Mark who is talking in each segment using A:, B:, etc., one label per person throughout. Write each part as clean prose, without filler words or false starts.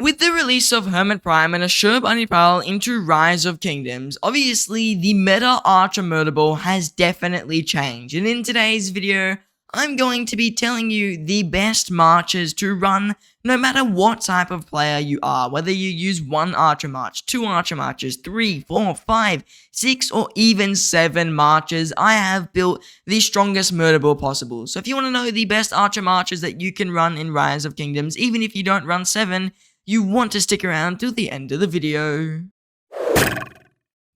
A: with the release of Hermit Prime and Ashur Banipal into Rise of Kingdoms, obviously the meta Archer Murderball has definitely changed, and in today's video, I'm going to be telling you the best marches to run no matter what type of player you are, whether you use 1 Archer March, 2 Archer Marches, 3, 4, 5, 6, or even 7 marches. I have built the strongest Murderball possible. So if you want to know the best Archer Marches that you can run in Rise of Kingdoms, even if you don't run 7, you want to stick around till the end of the video.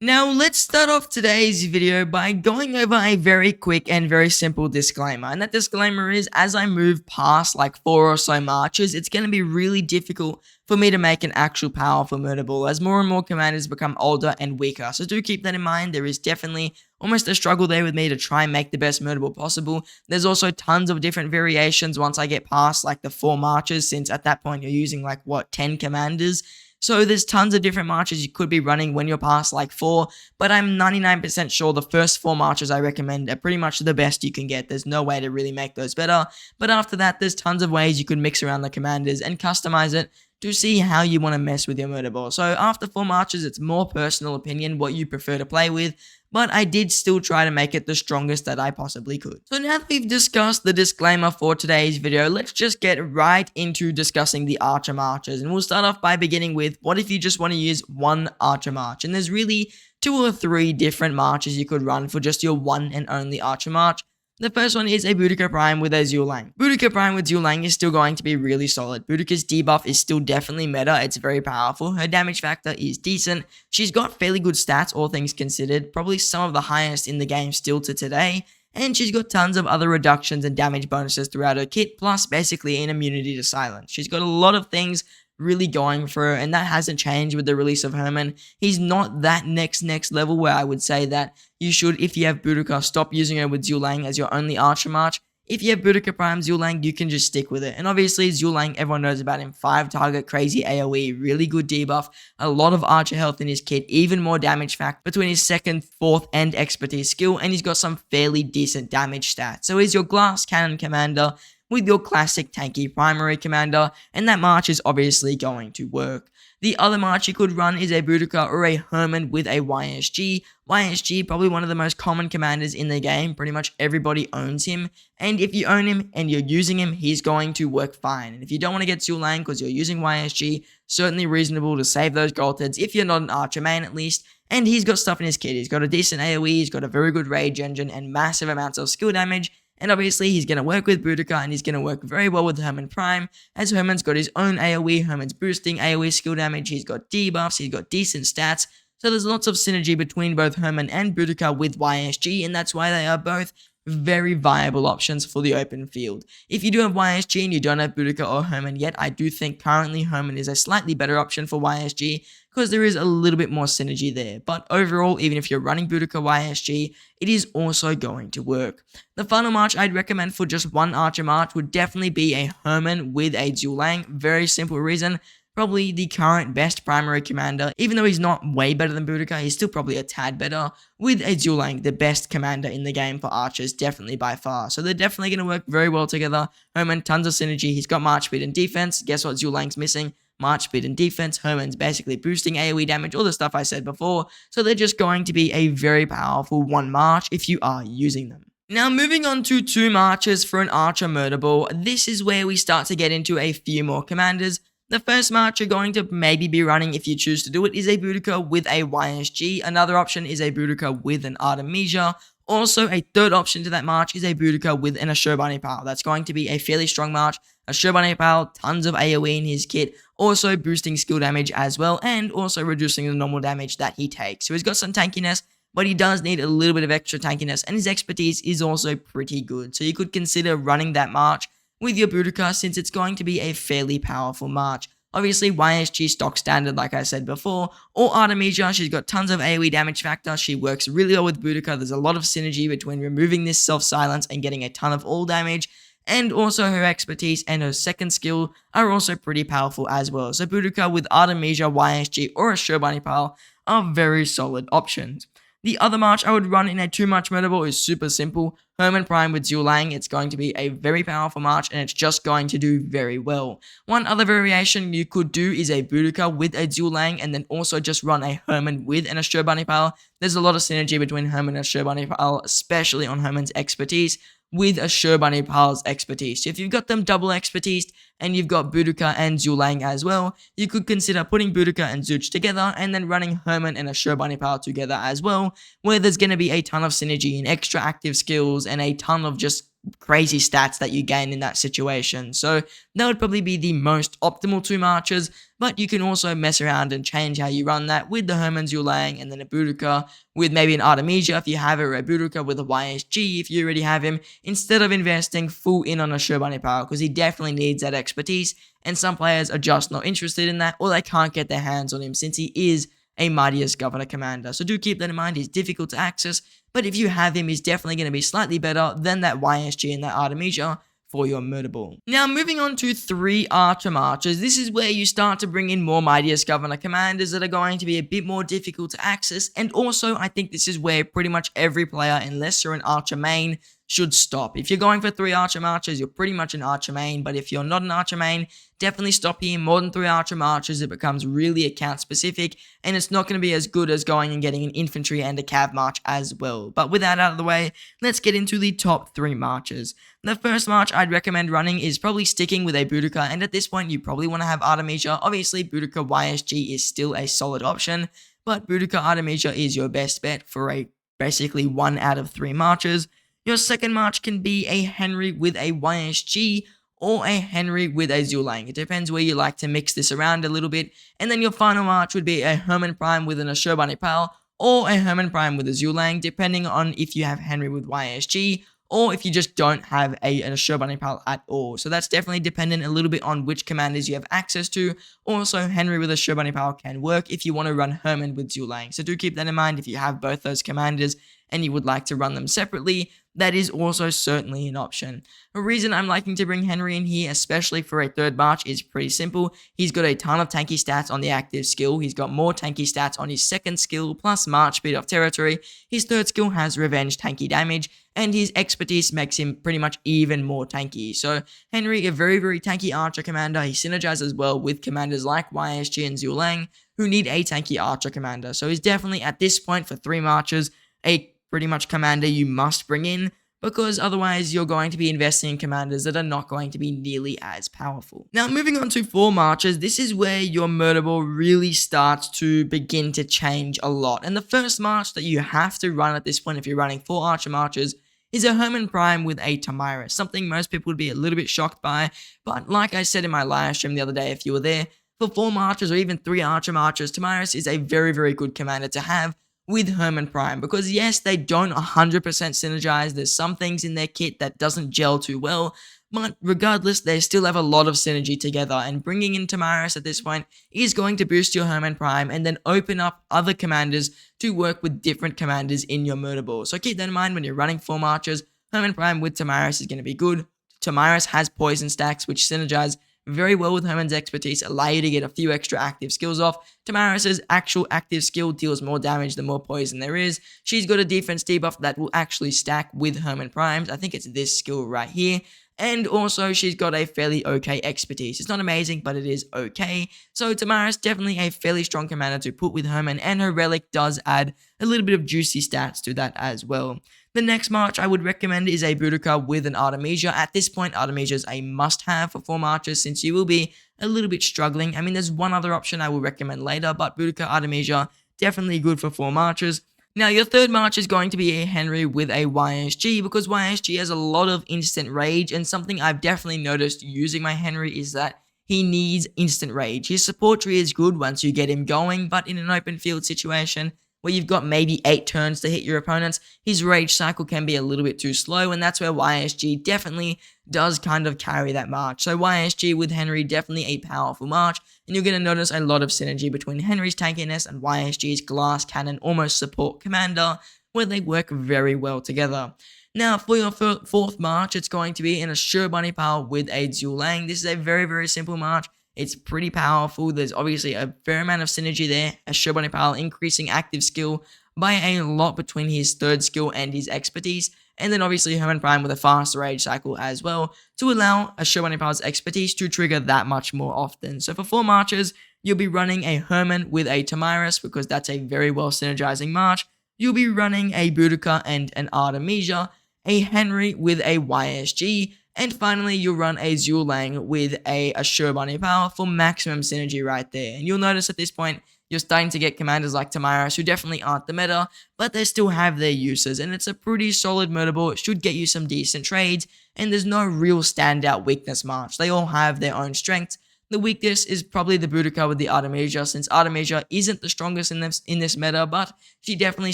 A: Now let's start off today's video by going over a very quick and very simple disclaimer, and that disclaimer is as I move past like 4 or so marches, it's going to be really difficult for me to make an actual powerful Murderball as more and more commanders become older and weaker, so do keep that in mind. There is definitely almost a struggle there with me to try and make the best Murderball possible. There's also tons of different variations once I get past like the 4 marches, since at that point you're using like 10 commanders. So there's tons of different marches you could be running when you're past like 4, but I'm 99% sure the first 4 marches I recommend are pretty much the best you can get. There's no way to really make those better, but after that there's tons of ways you could mix around the commanders and customize it to see how you want to mess with your Murderball. So after 4 marches, it's more personal opinion what you prefer to play with, but I did still try to make it the strongest that I possibly could. So now that we've discussed the disclaimer for today's video, let's just get right into discussing the Archer Marches. And we'll start off by beginning with, what if you just want to use 1 Archer March? And there's really 2 or 3 different marches you could run for just your one and only Archer March. The first one is a Boudica Prime with a Zulang. Boudica Prime with Zulang is still going to be really solid. Boudica's debuff is still definitely meta, it's very powerful. Her damage factor is decent. She's got fairly good stats, all things considered, probably some of the highest in the game still to today. And she's got tons of other reductions and damage bonuses throughout her kit, plus basically an immunity to silence. She's got a lot of things really going for her, and that hasn't changed with the release of Herman. He's not that next level where I would say that you should, if you have Boudica, stop using her with Zulang as your only Archer March. If you have Boudica Prime Zulang, you can just stick with it. And obviously Zulang, everyone knows about him, 5 target, crazy AoE, really good debuff, a lot of Archer health in his kit, even more damage fact between his 2nd, 4th, and expertise skill, and he's got some fairly decent damage stats. So he's your glass cannon commander with your classic tanky primary commander, and that march is obviously going to work. The other march you could run is a Boudica or a Herman with a YSG. YSG, probably one of the most common commanders in the game, pretty much everybody owns him, and if you own him and you're using him, he's going to work fine. And if you don't want to get Zulang because you're using YSG, certainly reasonable to save those gold heads if you're not an Archer main at least, and he's got stuff in his kit. He's got a decent AoE, he's got a very good rage engine, and massive amounts of skill damage. And obviously, he's going to work with Boudica, and he's going to work very well with Herman Prime, as Herman's got his own AoE, Herman's boosting AoE skill damage, he's got debuffs, he's got decent stats, so there's lots of synergy between both Herman and Boudica with YSG, and that's why they are both very viable options for the open field. If you do have YSG and you don't have Boudica or Herman yet, I do think currently Herman is a slightly better option for YSG, because there is a little bit more synergy there. But overall, even if you're running Boudica YSG, it is also going to work. The final march I'd recommend for just 1 Archer March would definitely be a Herman with a Zulang. Very simple reason. Probably the current best primary commander, even though he's not way better than Boudica, he's still probably a tad better, with a Zulang, the best commander in the game for archers, definitely by far. So they're definitely going to work very well together. Herman, tons of synergy, he's got March speed and defense. Guess what Zulang's missing? March speed and defense. Herman's basically boosting AoE damage, all the stuff I said before, so they're just going to be a very powerful 1 march if you are using them. Now moving on to 2 marches for an Archer Murderball, this is where we start to get into a few more commanders. The first march you're going to maybe be running if you choose to do it is a Boudica with a YSG. Another option is a Boudica with an Artemisia. Also, a third option to that march is a Boudica with an Ashur Banipal. That's going to be a fairly strong march. Ashur Banipal, tons of AoE in his kit, also boosting skill damage as well, and also reducing the normal damage that he takes. So he's got some tankiness, but he does need a little bit of extra tankiness, and his expertise is also pretty good. So you could consider running that march with your Boudica, since it's going to be a fairly powerful march. Obviously, YSG stock standard, like I said before, or Artemisia, she's got tons of AoE damage factor, she works really well with Boudica, there's a lot of synergy between removing this self-silence and getting a ton of all damage, and also her expertise and her 2nd skill are also pretty powerful as well. So Boudica with Artemisia, YSG, or Ashur Banipal are very solid options. The other March I would run in a 2 March Murderball is super simple. Herman Prime with Zulang, it's going to be a very powerful March and it's just going to do very well. One other variation you could do is a Boudica with a Zulang and then also just run a Herman with an Assure Bunny Pal. There's a lot of synergy between Herman and Assure Bunny Pal, especially on Herman's expertise with Assure Bunny Pal's expertise. So if you've got them double expertise and you've got Boudica and Zulang as well, you could consider putting Boudica and Zuch together and then running Herman and Assure Bunny Pal together as well, where there's going to be a ton of synergy and extra active skills and a ton of just crazy stats that you gain in that situation. So that would probably be the most optimal 2 marches, but you can also mess around and change how you run that with the Herman Zulang and then a Boudica with maybe an Artemisia if you have it, or a Boudica with a YSG if you already have him, instead of investing full in on a Assure Bunny Pal, because he definitely needs that expertise, and some players are just not interested in that, or they can't get their hands on him since he is a Mightiest Governor Commander. So do keep that in mind, he's difficult to access, but if you have him, he's definitely going to be slightly better than that YSG and that Artemisia for your murder ball. Now, moving on to 3 Archer Marches, this is where you start to bring in more Mightiest Governor Commanders that are going to be a bit more difficult to access, and also I think this is where pretty much every player, unless you're an Archer main, should stop. If you're going for 3 Archer Marches, you're pretty much an Archer main, but if you're not an Archer main, definitely stop here. More than 3 Archer Marches, it becomes really account specific, and it's not going to be as good as going and getting an Infantry and a Cav March as well. But with that out of the way, let's get into the top 3 marches. The first march I'd recommend running is probably sticking with a Boudica, and at this point you probably want to have Artemisia. Obviously Boudica YSG is still a solid option, but Boudica Artemisia is your best bet for a basically 1 out of 3 marches. Your second march can be a Henry with a YSG or a Henry with a Zulang. It depends where you like to mix this around a little bit. And then your final march would be a Herman Prime with an Assure Bunny Pal or a Herman Prime with a Zulang, depending on if you have Henry with YSG or if you just don't have an Assure Bunny Pal at all. So that's definitely dependent a little bit on which commanders you have access to. Also, Henry with Assure Bunny Pal can work if you want to run Herman with Zulang. So do keep that in mind if you have both those commanders and you would like to run them separately. That is also certainly an option. A reason I'm liking to bring Henry in here, especially for a 3rd march, is pretty simple. He's got a ton of tanky stats on the active skill. He's got more tanky stats on his 2nd skill, plus March Speed of Territory. His 3rd skill has Revenge tanky damage, and his expertise makes him pretty much even more tanky. So Henry, a very, very tanky archer commander. He synergizes well with commanders like YSG and Zulang, who need a tanky archer commander. So he's definitely, at this point, for 3 marches, a pretty much commander you must bring in, because otherwise you're going to be investing in commanders that are not going to be nearly as powerful. Now, moving on to 4 marches, this is where your murder ball really starts to begin to change a lot. And the first march that you have to run at this point if you're running 4 Archer marches is a Herman Prime with a Tamiris, something most people would be a little bit shocked by, but like I said in my live stream the other day if you were there, for 4 marches or even 3 Archer marches, Tamiris is a very, very good commander to have with Herman Prime, because yes, they don't 100% synergize. There's some things in their kit that doesn't gel too well, but regardless, they still have a lot of synergy together, and bringing in Tamiris at this point is going to boost your Herman Prime and then open up other commanders to work with different commanders in your murder ball. So keep that in mind when you're running 4 marches. Herman Prime with Tamiris is going to be good. Tamiris has poison stacks, which synergize very well with Herman's expertise, allow you to get a few extra active skills off. Tamiris' actual active skill deals more damage the more poison there is. She's got a defense debuff that will actually stack with Herman Primes. I think it's this skill right here. And also, she's got a fairly okay expertise. It's not amazing, but it is okay. So Tamiris, definitely a fairly strong commander to put with Herman, and her relic does add a little bit of juicy stats to that as well. The next march I would recommend is a Boudica with an Artemisia. At this point, Artemisia is a must-have for 4 marches since you will be a little bit struggling. I mean, there's one other option I will recommend later, but Boudica Artemisia, definitely good for 4 marches. Now, your 3rd march is going to be a Henry with a YSG, because YSG has a lot of instant rage, and something I've definitely noticed using my Henry is that he needs instant rage. His support tree is good once you get him going, but in an open field situation where you've got maybe 8 turns to hit your opponents, his rage cycle can be a little bit too slow, and that's where YSG definitely does kind of carry that march. So YSG with Henry, definitely a powerful march, and you're going to notice a lot of synergy between Henry's tankiness and YSG's glass cannon almost support commander, where they work very well together. Now, for your 4th march, it's going to be an Assure Bunny Pal with a Zulang. This is a very, very simple march. It's pretty powerful. There's obviously a fair amount of synergy there. Assure Bunny Pal increasing active skill by a lot between his third skill and his expertise. And then obviously Herman Prime with a faster rage cycle as well to allow a Show Power's expertise to trigger that much more often. So for 4 marches, you'll be running a Herman with a Tamiris because that's a very well synergizing march. You'll be running a Boudica and an Artemisia, a Henry with a YSG, and finally you'll run a Zulang with a Assure Bunny Power for maximum synergy right there. And you'll notice at this point, you're starting to get commanders like Tamiris who definitely aren't the meta, but they still have their uses, and it's a pretty solid murderball. It should get you some decent trades, and there's no real standout weakness march. They all have their own strengths. The weakness is probably the Boudica with the Artemisia, since Artemisia isn't the strongest in this meta, but she definitely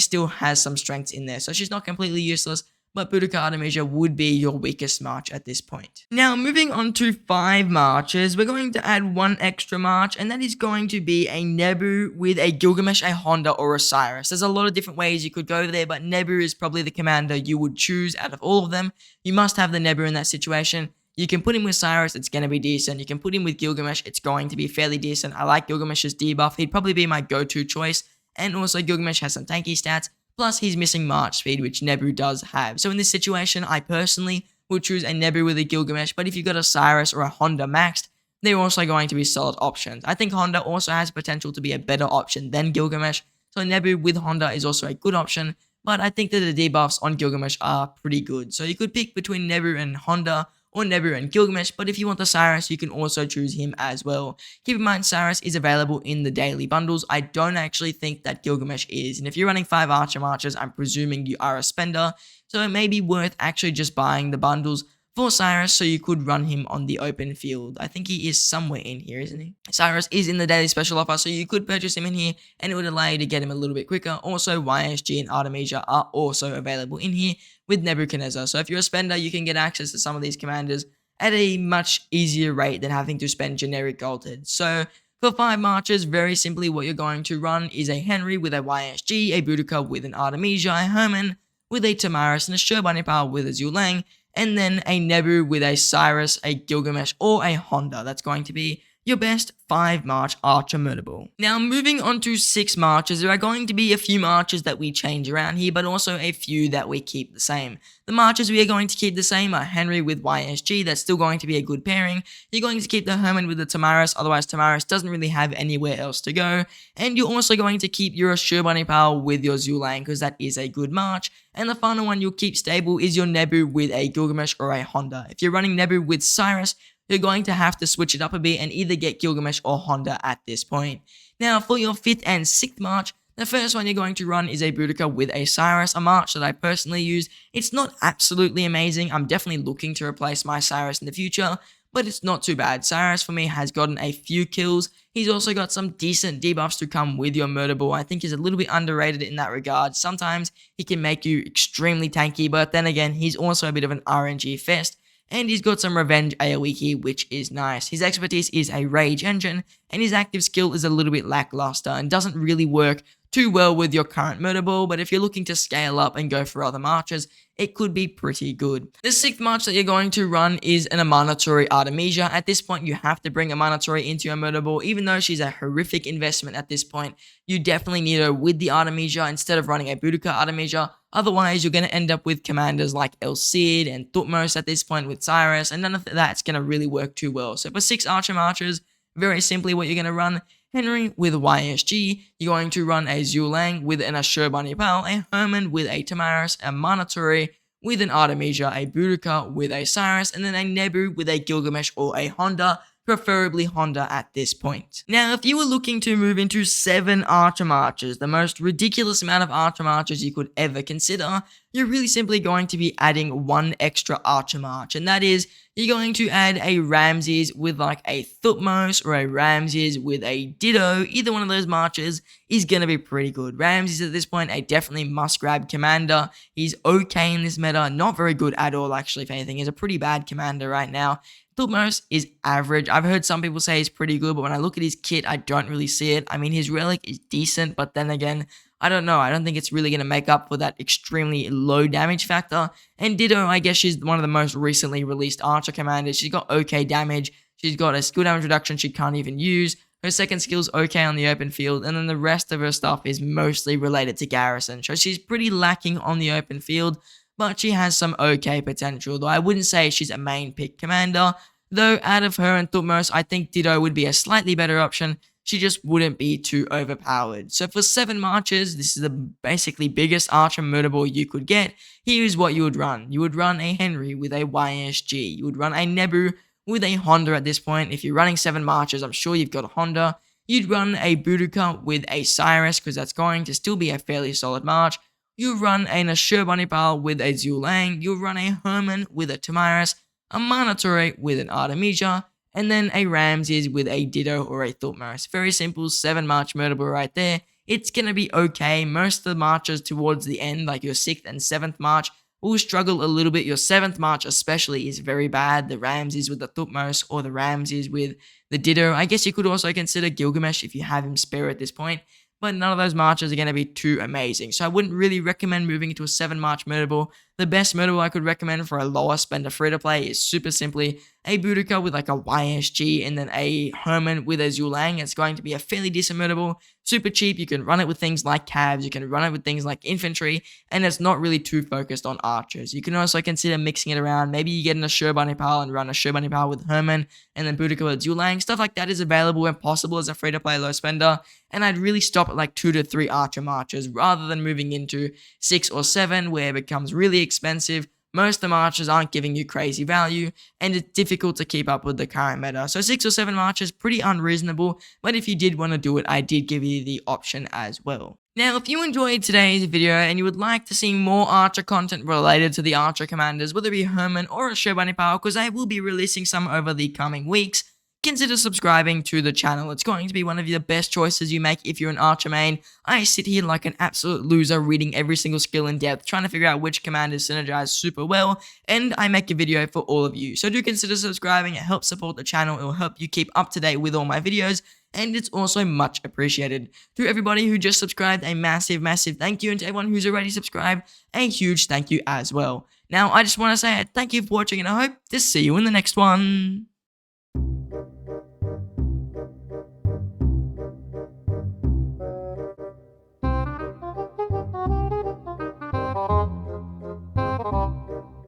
A: still has some strengths in there, so she's not completely useless. But Boudica Artemisia would be your weakest march at this point. Now, moving on to 5 marches, we're going to add 1 extra march, and that is going to be a Nebu with a Gilgamesh, a Honda, or a Cyrus. There's a lot of different ways you could go there, but Nebu is probably the commander you would choose out of all of them. You must have the Nebu in that situation. You can put him with Cyrus, it's going to be decent. You can put him with Gilgamesh, it's going to be fairly decent. I like Gilgamesh's debuff, he'd probably be my go-to choice. And also Gilgamesh has some tanky stats. Plus, he's missing March speed, which Nebu does have. So in this situation, I personally would choose a Nebu with a Gilgamesh, but if you've got a Cyrus or a Honda maxed, they're also going to be solid options. I think Honda also has potential to be a better option than Gilgamesh, so Nebu with Honda is also a good option, but I think that the debuffs on Gilgamesh are pretty good. So you could pick between Nebu and Honda, or Nebu and Gilgamesh, but if you want the Cyrus, you can also choose him as well. Keep in mind, Cyrus is available in the daily bundles. I don't actually think that Gilgamesh is, and if you're running 5 Archer marches, I'm presuming you are a spender, so it may be worth actually just buying the bundles for Cyrus, so you could run him on the open field. I think he is somewhere in here, isn't he? Cyrus is in the daily special offer, so you could purchase him in here, and it would allow you to get him a little bit quicker. Also, YSG and Artemisia are also available in here with Nebuchadnezzar. So if you're a spender, you can get access to some of these commanders at a much easier rate than having to spend generic gold. So for 5 marches, very simply what you're going to run is a Henry with a YSG, a Boudica with an Artemisia, a Herman with a Tamiris, and a Sure Bunny Power with a Zulang, and then a Nebu with a Cyrus, a Gilgamesh, or a Honda. That's going to be your best 5 march Archer murderball. Now, moving on to 6 marches, there are going to be a few marches that we change around here, but also a few that we keep the same. The marches we are going to keep the same are Henry with YSG, that's still going to be a good pairing. You're going to keep the Herman with the Tamiris, otherwise Tamiris doesn't really have anywhere else to go. And you're also going to keep your Sure Bunny Power with your Zulang, because that is a good march. And the final one you'll keep stable is your Nebu with a Gilgamesh or a Honda. If you're running Nebu with Cyrus, you're going to have to switch it up a bit and either get Gilgamesh or Honda at this point. Now, for your 5th and 6th march, the first one you're going to run is a Boudica with a Cyrus, a march that I personally use. It's not absolutely amazing. I'm definitely looking to replace my Cyrus in the future, but it's not too bad. Cyrus, for me, has gotten a few kills. He's also got some decent debuffs to come with your murderball. I think he's a little bit underrated in that regard. Sometimes he can make you extremely tanky, but then again, he's also a bit of an RNG fest. And he's got some revenge AoE here, which is nice. His expertise is a rage engine, and his active skill is a little bit lackluster and doesn't really work too well with your current murderball, but if you're looking to scale up and go for other marches, it could be pretty good. The 6th march that you're going to run is an Amanaturi Artemisia. At this point, you have to bring Amanaturi into your murderball, even though she's a horrific investment at this point. You definitely need her with the Artemisia instead of running a Boudica Artemisia. Otherwise, you're going to end up with commanders like El Cid and Thutmose at this point with Cyrus, and none of that's going to really work too well. So for 6 Archer marches, very simply what you're going to run, Henry with YSG, you're going to run a Zulang with an Assure Bunny Power, a Herman with a Tamiris, a Manaturi with an Artemisia, a Boudica with a Cyrus, and then a Nebu with a Gilgamesh or a Honda, preferably Honda at this point. Now, if you were looking to move into 7 Archer marches, the most ridiculous amount of Archer marches you could ever consider, you're really simply going to be adding 1 extra Archer march, and that is, you're going to add a Ramses with like a Thutmose or a Ramses with a Ditto. Either one of those marches is going to be pretty good. Ramses at this point, a definitely must-grab commander. He's okay in this meta, not very good at all actually, if anything. He's a pretty bad commander right now. Thutmose is average. I've heard some people say he's pretty good, but when I look at his kit, I don't really see it. I mean, his relic is decent, but then again, I don't know. I don't think it's really going to make up for that extremely low damage factor. And Ditto, I guess she's one of the most recently released Archer commanders. She's got okay damage. She's got a skill damage reduction she can't even use. Her second skill's okay on the open field, and then the rest of her stuff is mostly related to garrison. So she's pretty lacking on the open field, but she has some okay potential, though I wouldn't say she's a main pick commander. Though out of her and Thutmose, I think Ditto would be a slightly better option. She just wouldn't be too overpowered. So for 7 marches, this is the basically biggest Archer murder ball you could get. Here's what you would run. You would run a Henry with a YSG. You would run a Nebu with a Honda at this point. If you're running 7 marches, I'm sure you've got a Honda. You'd run a Boudica with a Cyrus, because that's going to still be a fairly solid march. You run a Nashur Bunnypal with a Zulang. You'll run a Herman with a Tamiris, a Manatore with an Artemisia, and then a Ramses with a Ditto or a Thutmose. Very simple 7 march murderable right there. It's going to be okay. Most of the marches towards the end, like your 6th and 7th march, will struggle a little bit. Your 7th march especially is very bad. The Ramses with the Thutmose or the Ramses with the Ditto. I guess you could also consider Gilgamesh if you have him spare at this point, but none of those marches are going to be too amazing. So I wouldn't really recommend moving into a 7 march murderable. The best murderable I could recommend for a lower spender free to play is super simply a Boudica with like a YSG and then a Herman with a Zulang. It's going to be a fairly decent murderable. Super cheap. You can run it with things like cabs. You can run it with things like infantry, and it's not really too focused on archers. You can also consider mixing it around. Maybe you get an Ashur Bunnypal and run a Ashur Bunnypal with Herman and then Boudica with Zulang. Stuff like that is available and possible as a free to play low spender. And I'd really stop at like 2 to 3 archer marches rather than moving into 6 or 7 where it becomes really expensive. Most of the marches aren't giving you crazy value, and it's difficult to keep up with the current meta. So 6 or 7 marches, pretty unreasonable, but if you did want to do it, I did give you the option as well. Now, if you enjoyed today's video and you would like to see more Archer content related to the Archer commanders, whether it be Herman or a Ashur Bunnypal, because I will be releasing some over the coming weeks, consider subscribing to the channel. It's going to be one of the best choices you make if you're an Archer main. I sit here like an absolute loser reading every single skill in depth, trying to figure out which commanders synergize super well, and I make a video for all of you. So do consider subscribing. It helps support the channel. It will help you keep up to date with all my videos, and it's also much appreciated. To everybody who just subscribed, a massive, massive thank you, and to everyone who's already subscribed, a huge thank you as well. Now, I just want to say thank you for watching, and I hope to see you in the next one.